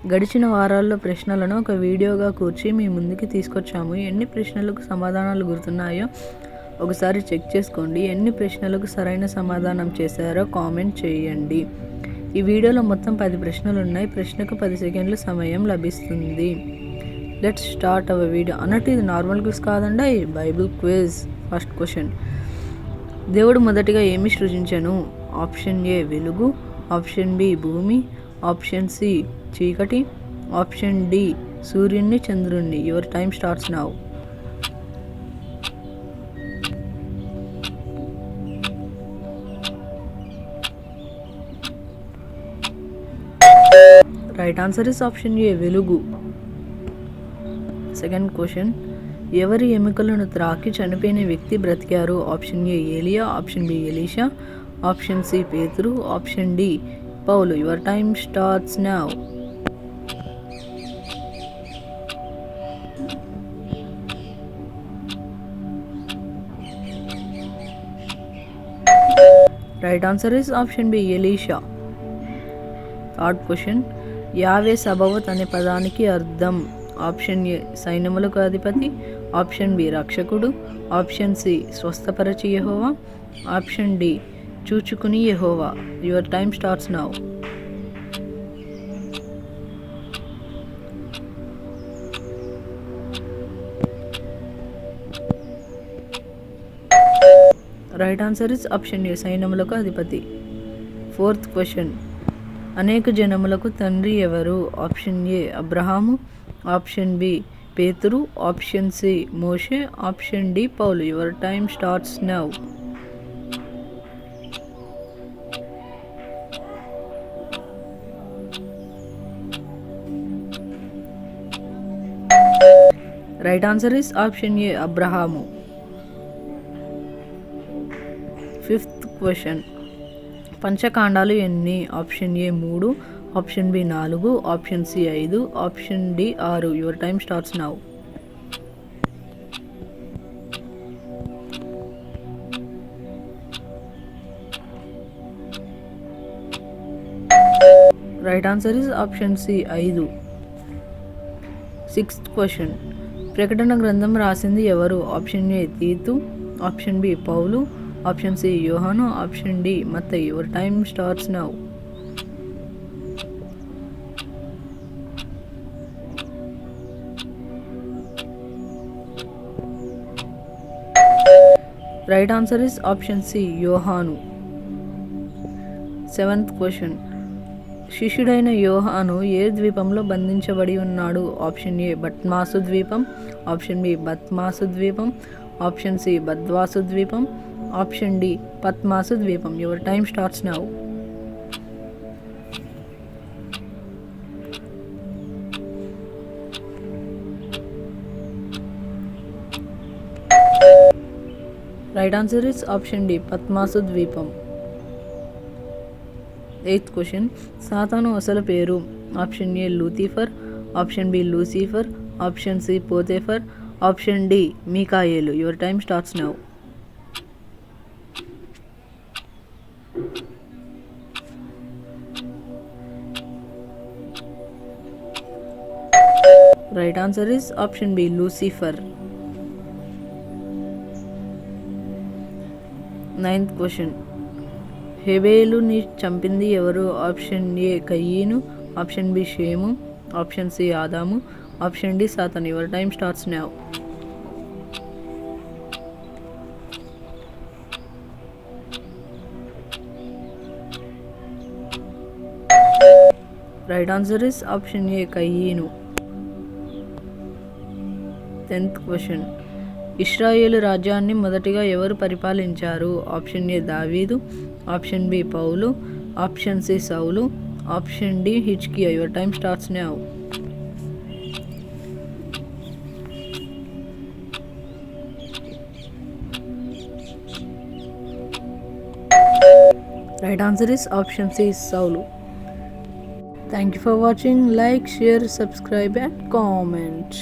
గడిచిన వారాల్లో ప్రశ్నలను ఒక వీడియోగా కూర్చి మీ ముందుకి తీసుకొచ్చాము. ఎన్ని ప్రశ్నలకు సమాధానాలు గుర్తున్నాయో ఒకసారి చెక్ చేసుకోండి. ఎన్ని ప్రశ్నలకు సరైన సమాధానం చేశారో కామెంట్ చేయండి. ఈ వీడియోలో మొత్తం 10 ప్రశ్నలు ఉన్నాయి. ప్రశ్నకు 10 సెకండ్ల సమయం లభిస్తుంది. Let's start our video. అన్నట్టు ఇది నార్మల్ క్విజ్ కాదండి, బైబిల్ క్విజ్. ఫస్ట్ క్వశ్చన్, దేవుడు మొదటిగా ఏమి సృజించెను? ఆప్షన్ ఏ వెలుగు, ఆప్షన్ బి భూమి, ఆప్షన్ సి చీకటి, ఆప్షన్ డి సూర్యున్ని చంద్రుణ్ణి. Your time starts now. Right answer is option A వెలుగు. సెకండ్ క్వశ్చన్, ఎవరి ఎముకలను త్రాకి చనిపోయిన వ్యక్తి బ్రతికారు? ఆప్షన్ ఏ ఏలియా, ఆప్షన్ బి ఎలీషా, ఆప్షన్ సి పేతురు, ఆప్షన్ డి పౌలు. Your time starts now. Right answer is option B ఎలీషా. థర్డ్ క్వశ్చన్, యావే సబవత్ అనే పదానికి అర్థం? ఆప్షన్ ఏ సైన్యములకు అధిపతి, ఆప్షన్ బి రక్షకుడు, ఆప్షన్ సి స్వస్థపరచి యెహోవా, ఆప్షన్ డి చూచుకుని యెహోవా. Your time starts now. Right answer is option A సైన్యములకు అధిపతి. ఫోర్త్ క్వశ్చన్, అనేక జనములకు తండ్రి ఎవరు? ఆప్షన్ ఏ అబ్రహాము, ఆప్షన్ బి పేతురు, ఆప్షన్ సి మోషే, ఆప్షన్ డి పౌలు. Your time starts now. Right answer is option A అబ్రహాము. ఫిఫ్త్ క్వశ్చన్, పంచకాండాలు ఎన్ని? Option A 3, option B 4, option C 5, option D 6. Your time starts now. Right answer is option C 5. Sixth question, ప్రకటన గ్రంథం రాసింది ఎవరు? Option A తీతు, option B పౌలు, option C యోహాను, ఆప్షన్ డి మత్తయి. Your time starts now. Right answer is option C యోహాను. Seventh question, శిష్యుడైన యోహాను ఏ ద్వీపంలో బంధించబడి ఉన్నాడు? ఆప్షన్ ఏ బట్మాసు ద్వీపం, ఆప్షన్ బి బత్మాసు ద్వీపం, ఆప్షన్ సి బద్వాసు ద్వీపం, ఆప్షన్ డి పద్మాసు ద్వీపం. Your time starts now. Right answer is option D పద్మాసు ద్వీపం. ఎయిత్ క్వశ్చన్, సాతాను అసలు పేరు? Option A Lucifer, option B Lucifer, option C పోతేఫర్, ఆప్షన్ డి మీకాయేలు. Your time starts now. Right answer is option B Lucifer. Ninth question, హెబేలుని చంపింది ఎవరు? ఆప్షన్ ఏ కయీను, ఆప్షన్ బి షేము, ఆప్షన్ సి ఆదాము, ఆప్షన్ డి సాతాను. Your time starts now. Right answer is option A కయీను. 10th question, ఇశ్రాయేలు రాజ్యాన్ని మొదటిగా ఎవరు పరిపాలించారు? ఆప్షన్ ఏ దావీదు, ఆప్షన్ బి పౌలు, ఆప్షన్ సి సౌలు, ఆప్షన్ డి హిజ్కియా. Your time starts now. Right answer is option C సౌలు. Thank you for watching. Like, share, subscribe and comment.